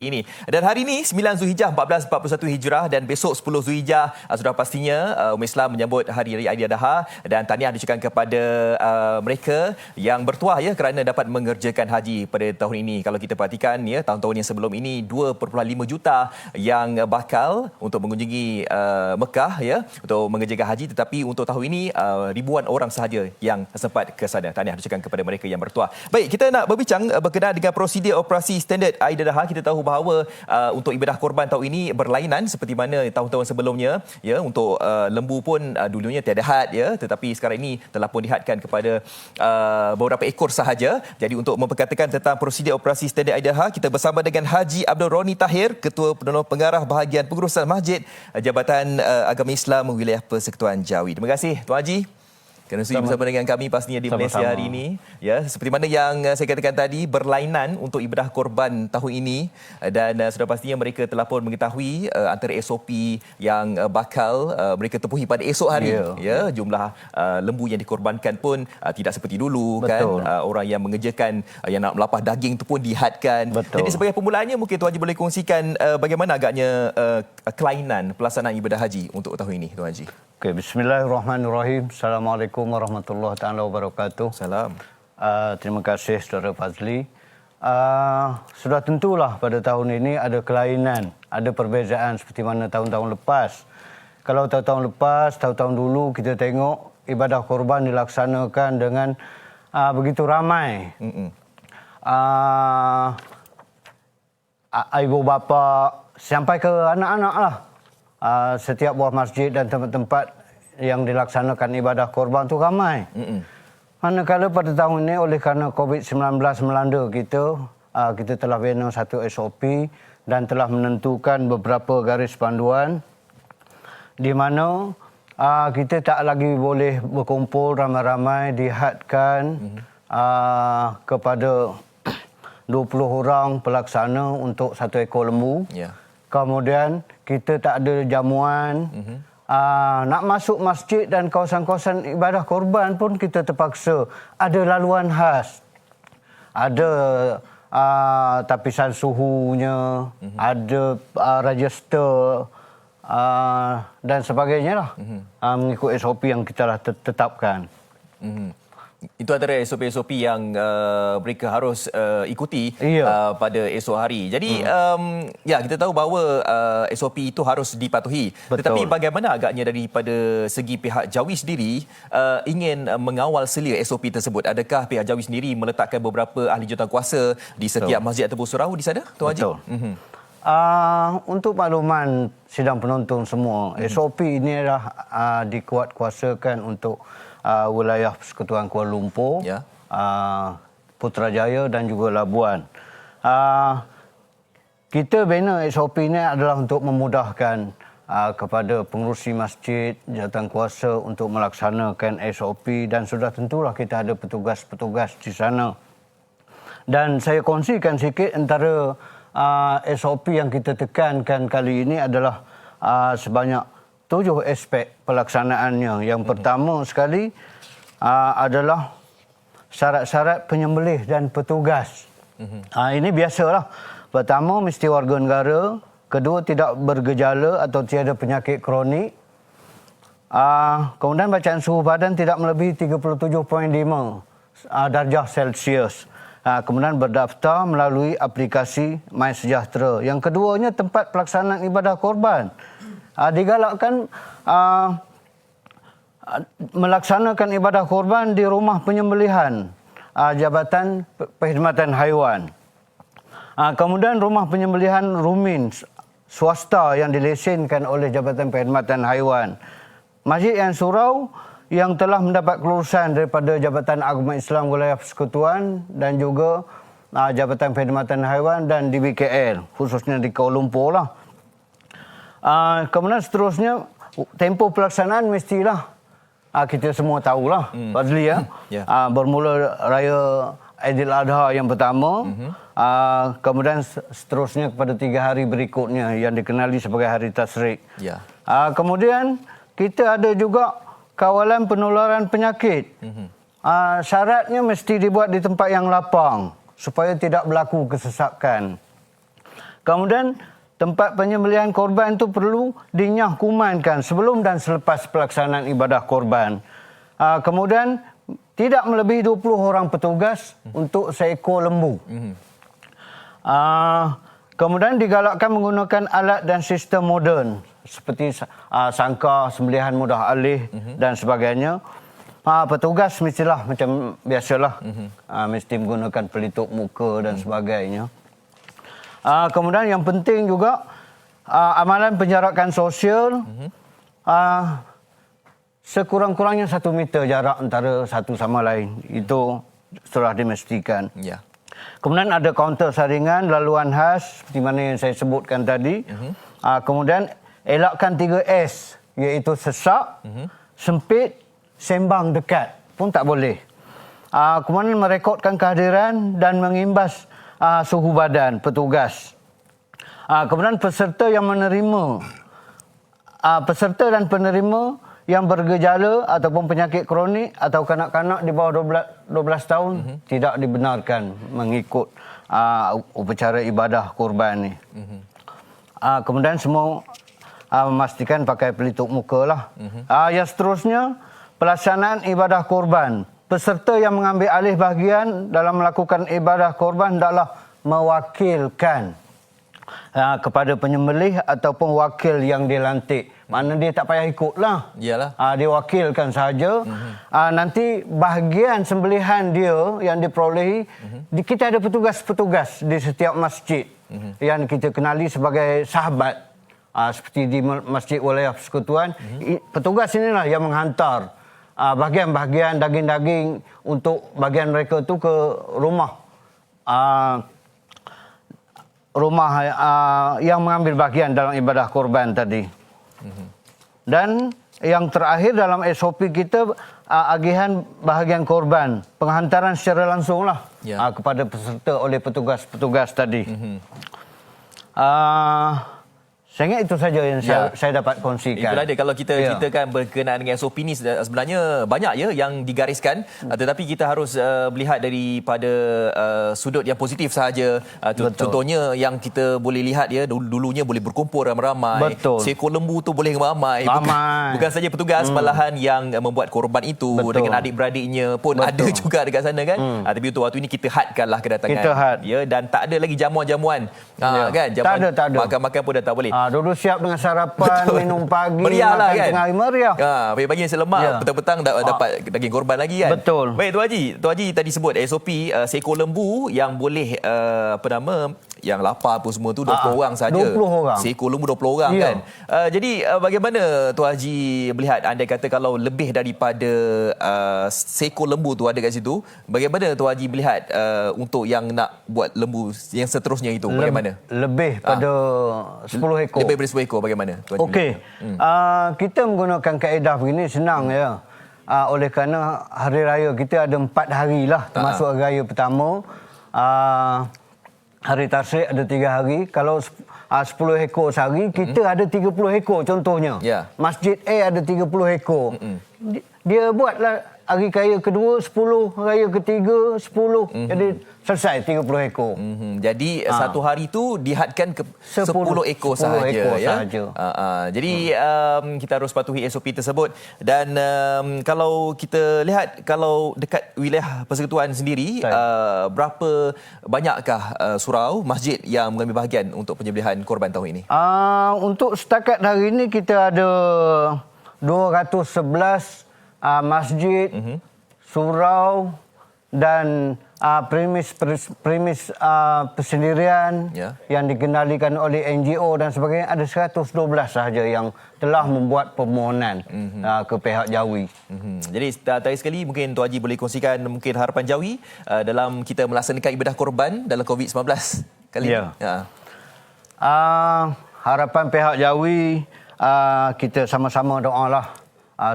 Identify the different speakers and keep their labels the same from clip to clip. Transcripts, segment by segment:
Speaker 1: Ini. Dan hari ini 9 Zulhijjah 1441 Hijrah dan besok 10 Zulhijjah sudah pastinya umat Islam menyambut Hari Raya Aidiladha dan tahniah diucapkan kepada mereka yang bertuah ya kerana dapat mengerjakan haji pada tahun ini. Kalau kita perhatikan ya tahun-tahun yang sebelum ini 2.5 juta yang bakal untuk mengunjungi Mekah ya untuk mengerjakan haji, tetapi untuk tahun ini ribuan orang sahaja yang sempat ke sana. Tahniah diucapkan kepada mereka yang bertuah. Baik, kita nak berbincang berkenaan dengan prosedur operasi standard Aidiladha. Kita tahu bahawa untuk ibadah korban tahun ini berlainan seperti mana tahun-tahun sebelumnya ya. Untuk lembu pun dulunya tiada had ya, tetapi sekarang ini telah pun dihadkan kepada beberapa ekor sahaja. Jadi untuk memperkatakan tentang prosedur operasi standard Aidiladha, kita bersama dengan Haji Abdul Roni Tahir, Ketua Penolong Pengarah Bahagian Pengurusan Masjid Jabatan Agama Islam Wilayah Persekutuan Jawi. Terima kasih Tuan Haji kerana sudi bersama dengan kami pastinya di Malaysia hari ini. Ya, seperti mana yang saya katakan tadi, berlainan untuk ibadah korban tahun ini dan sudah pastinya mereka telah pun mengetahui antara SOP yang bakal mereka tepuhi pada esok hari. Ya, jumlah lembu yang dikorbankan pun tidak seperti dulu. Betul. Kan orang yang mengerjakan yang nak melapah daging tu pun dihadkan. Betul. Jadi sebagai permulaannya mungkin Tuan Haji boleh kongsikan bagaimana agaknya kelainan pelaksanaan ibadah haji untuk tahun ini, Tuan Haji.
Speaker 2: Okey, bismillahirrahmanirrahim. Assalamualaikum warahmatullahi taala wabarakatuh.
Speaker 1: Salam.
Speaker 2: Terima kasih Saudara Fazli. Sudah tentulah pada tahun ini ada kelainan, ada perbezaan seperti mana tahun-tahun lepas. Kalau tahun-tahun lepas, tahun-tahun dulu kita tengok ibadah korban dilaksanakan dengan begitu ramai. Ibu bapa sampai ke anak-anak lah. Setiap buah masjid dan tempat-tempat yang dilaksanakan ibadah korban tu ramai. Manakala pada tahun ini oleh kerana COVID-19 melanda kita, kita telah bina satu SOP dan telah menentukan beberapa garis panduan di mana kita tak lagi boleh berkumpul ramai-ramai, dihadkan kepada 20 orang pelaksana untuk satu ekor lembu. Yeah. Kemudian kita tak ada jamuan. Nak masuk masjid dan kawasan-kawasan ibadah korban pun kita terpaksa ada laluan khas. Ada tapisan suhunya, ada register dan sebagainya lah. Mengikut SOP yang kita lah tetapkan.
Speaker 1: Itu antara SOP-SOP yang mereka harus ikuti pada esok hari. Jadi ya kita tahu bahawa SOP itu harus dipatuhi. Betul. Tetapi bagaimana agaknya daripada segi pihak Jawi sendiri ingin mengawal selia SOP tersebut? Adakah pihak Jawi sendiri meletakkan beberapa ahli jawatankuasa di setiap masjid ataupun surau di sana, Tuan Haji?
Speaker 2: Untuk makluman sidang penonton semua, SOP ini adalah dikuatkuasakan untuk wilayah Persekutuan Kuala Lumpur, Putrajaya dan juga Labuan. Kita bina SOP ini adalah untuk memudahkan kepada pengurusi masjid, jawatankuasa untuk melaksanakan SOP dan sudah tentulah kita ada petugas-petugas di sana. Dan saya kongsikan sikit antara SOP yang kita tekankan kali ini adalah sebanyak 7 aspek pelaksanaannya. Yang pertama sekali adalah syarat-syarat penyembelih dan petugas. Ini biasalah. Pertama, mesti warga negara. Kedua, tidak bergejala atau tiada penyakit kronik. Kemudian bacaan suhu badan tidak melebihi 37.5 darjah Celsius. Kemudian berdaftar melalui aplikasi MySejahtera. Yang keduanya, tempat pelaksanaan ibadah korban. Digalakkan melaksanakan ibadah korban di rumah penyembelihan Jabatan Perkhidmatan Haiwan. Kemudian rumah penyembelihan rumin swasta yang dilesenkan oleh Jabatan Perkhidmatan Haiwan. Masjid yang surau yang telah mendapat kelulusan daripada Jabatan Agama Islam Wilayah Persekutuan dan juga Jabatan Perkhidmatan Haiwan dan DBKL, khususnya di Kuala Lumpur lah. Kemudian seterusnya tempoh pelaksanaan mestilah kita semua tahulah, Fazli ya. Bermula Raya Aidiladha yang pertama, kemudian seterusnya kepada 3 hari berikutnya yang dikenali sebagai Hari Tasyrik. Kemudian kita ada juga kawalan penularan penyakit. Syaratnya mesti dibuat di tempat yang lapang supaya tidak berlaku kesesakan. Kemudian tempat penyembelihan korban itu perlu dinyahkumankan sebelum dan selepas pelaksanaan ibadah korban. Kemudian tidak melebihi 20 orang petugas untuk seekor lembu. Kemudian digalakkan menggunakan alat dan sistem moden seperti sangkar, sembelihan mudah alih dan sebagainya. Petugas mestilah macam biasalah, mesti menggunakan pelitup muka dan sebagainya. Kemudian yang penting juga amalan penjarakan sosial, sekurang-kurangnya 1 meter jarak antara satu sama lain. Itu telah dimestikan.
Speaker 1: Ya.
Speaker 2: Kemudian ada kaunter saringan, laluan khas seperti mana yang saya sebutkan tadi. Kemudian elakkan 3S, iaitu sesak, sempit, sembang dekat pun tak boleh. Kemudian merekodkan kehadiran dan mengimbas suhu badan petugas. Kemudian peserta dan penerima yang bergejala ataupun penyakit kronik atau kanak-kanak di bawah 12 tahun tidak dibenarkan mengikut upacara ibadah korban ni. Kemudian semua memastikan pakai pelitup muka lah. Yang seterusnya, pelaksanaan ibadah korban. Peserta yang mengambil alih bahagian dalam melakukan ibadah korban hendaklah mewakilkan kepada penyembelih ataupun wakil yang dilantik. Mana dia tak payah ikutlah.
Speaker 1: Iyalah.
Speaker 2: Dia wakilkan sahaja. Nanti bahagian sembelihan dia yang diperolehi, kita ada petugas-petugas di setiap masjid yang kita kenali sebagai sahabat. Seperti di Masjid Wilayah Persekutuan, petugas inilah yang menghantar bahagian-bahagian daging-daging untuk bagian mereka tu ke rumah yang mengambil bahagian dalam ibadah korban tadi. Dan yang terakhir dalam SOP kita, agihan bahagian korban, penghantaran secara langsunglah kepada peserta oleh petugas-petugas tadi. Saya ingat itu saja yang saya dapat kongsikan.
Speaker 1: Itulah dia, kalau kita ceritakan berkenaan dengan SOP ni sebenarnya banyak yang digariskan, tetapi kita harus melihat daripada sudut yang positif sahaja. Contohnya yang kita boleh lihat dulunya boleh berkumpul ramai-ramai.
Speaker 2: Betul.
Speaker 1: Seekor lembu tu boleh ramai. Bukan saja petugas, malahan yang membuat korban itu dengan adik-beradiknya pun ada juga dekat sana kan. Tapi untuk waktu ini kita hadkanlah kedatangan.
Speaker 2: Kita had.
Speaker 1: Dan tak ada lagi jamuan-jamuan. Kan?
Speaker 2: Tak ada.
Speaker 1: Makan-makan pun dah tak boleh.
Speaker 2: Dulu siap dengan sarapan, minum pagi,
Speaker 1: meriah lah kan.
Speaker 2: Tengah hari meriah.
Speaker 1: Pagi-pagi nasi lemak, petang-petang dapat daging korban lagi kan.
Speaker 2: Betul.
Speaker 1: Baik Tuan Haji tadi sebut SOP seekor lembu yang boleh yang lapar pun semua tu 20 orang saja.
Speaker 2: 20 orang.
Speaker 1: Seekor lembu 20 orang kan. Jadi bagaimana Tuan Haji melihat, andai kata kalau lebih daripada seekor lembu tu ada kat situ, bagaimana Tuan Haji melihat untuk yang nak buat lembu yang seterusnya itu, bagaimana?
Speaker 2: Lebih pada 10 ekor.
Speaker 1: Lebih daripada 10 ekor, bagaimana Tuan Haji?
Speaker 2: Okey. Kita menggunakan kaedah begini senang ya. Oleh kerana hari raya kita ada 4 hari lah, termasuk hari raya pertama. Hari Tasrik ada 3 hari. Kalau 10 ekor sehari, kita ada 30 ekor contohnya. Masjid A ada 30 ekor. Dia buatlah hari raya kedua 10, raya ketiga 10. Jadi selesai 30 ekor.
Speaker 1: Jadi satu hari tu dihadkan ke 10 ekor sahaja. Jadi kita harus patuhi SOP tersebut. Dan kalau kita lihat, kalau dekat wilayah Persekutuan sendiri, berapa banyakkah surau, masjid yang mengambil bahagian untuk penyembelihan korban tahun ini?
Speaker 2: Untuk setakat hari ini kita ada 211 masjid, surau dan premis persendirian yang dikendalikan oleh NGO dan sebagainya. Ada 112 sahaja yang telah membuat permohonan ke pihak Jawi.
Speaker 1: Jadi terakhir sekali mungkin Tuan Haji boleh kongsikan mungkin harapan Jawi dalam kita melaksanakan ibadah korban dalam COVID-19 kali ini.
Speaker 2: Harapan pihak Jawi, kita sama-sama doalah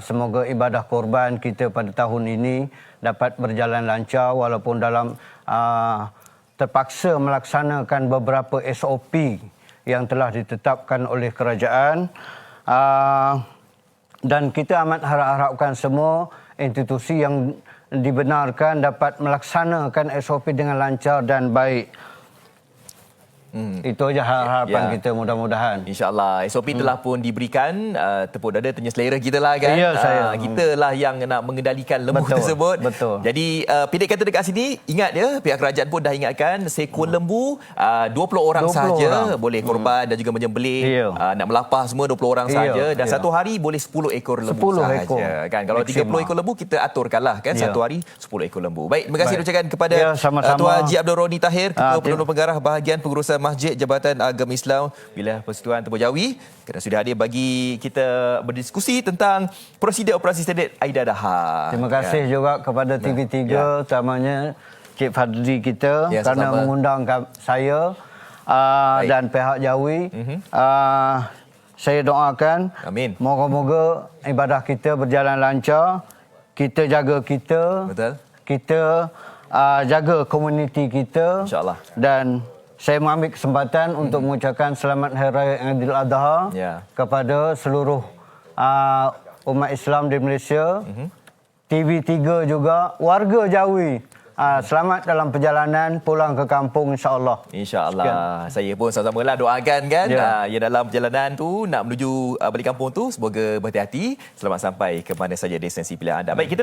Speaker 2: semoga ibadah korban kita pada tahun ini dapat berjalan lancar walaupun dalam terpaksa melaksanakan beberapa SOP yang telah ditetapkan oleh kerajaan. Dan kita amat harapkan semua institusi yang dibenarkan dapat melaksanakan SOP dengan lancar dan baik. Itu aja harapan
Speaker 1: Ya.
Speaker 2: kita, mudah-mudahan.
Speaker 1: InsyaAllah. SOP telah pun diberikan. Tepuk dada tanya selera kita lah kan.
Speaker 2: Ya, saya.
Speaker 1: Kita lah yang nak mengendalikan lembu
Speaker 2: Betul,
Speaker 1: tersebut.
Speaker 2: betul.
Speaker 1: Jadi pendek kata dekat sini, ingat ya, pihak kerajaan pun dah ingatkan seekor lembu 20 orang
Speaker 2: 20
Speaker 1: sahaja
Speaker 2: orang.
Speaker 1: boleh korban dan juga menyembelih.
Speaker 2: Ya.
Speaker 1: Nak melapah semua 20 orang
Speaker 2: Ya,
Speaker 1: sahaja. Dan
Speaker 2: ya.
Speaker 1: satu hari boleh 10 ekor lembu
Speaker 2: 10
Speaker 1: sahaja.
Speaker 2: ekor.
Speaker 1: Kan? Kalau 30
Speaker 2: Maksimal.
Speaker 1: ekor lembu, kita aturkanlah kan.
Speaker 2: Ya.
Speaker 1: Satu hari 10 ekor lembu. Baik, terima kasih
Speaker 2: Baik.
Speaker 1: ucapkan kepada
Speaker 2: Ya, sama-sama.
Speaker 1: Tuan Haji Abdul Roni Tahir, Ketua
Speaker 2: terima-
Speaker 1: Penolong Pengarah Bahagian Pengurusan Masjid Jabatan Agama Islam Wilayah Persekutuan Tempur Jawi, kerana sudah hadir bagi kita berdiskusi tentang prosedur operasi standard Aida Daha.
Speaker 2: Terima kasih juga kepada TV3, utamanya Cik Fadli kita
Speaker 1: Ya,
Speaker 2: kerana
Speaker 1: sama-sama.
Speaker 2: mengundang saya dan pihak Jawi. Saya doakan
Speaker 1: Amin.
Speaker 2: moga-moga ibadah kita berjalan lancar, kita jaga kita,
Speaker 1: Betul.
Speaker 2: kita jaga komuniti kita.
Speaker 1: InsyaAllah.
Speaker 2: Dan saya mengambil kesempatan untuk mengucapkan selamat Hari Raya Aidiladha
Speaker 1: Ya.
Speaker 2: kepada seluruh umat Islam di Malaysia. TV3 juga, warga Jawi. Selamat dalam perjalanan pulang ke kampung, insya-Allah.
Speaker 1: InsyaAllah. Saya pun sama-sama lah doakan kan.
Speaker 2: Ya.
Speaker 1: Yang dalam perjalanan tu nak menuju balik kampung tu, semoga berhati-hati. Selamat sampai ke mana saja destinasi pilihan anda. Baik, kita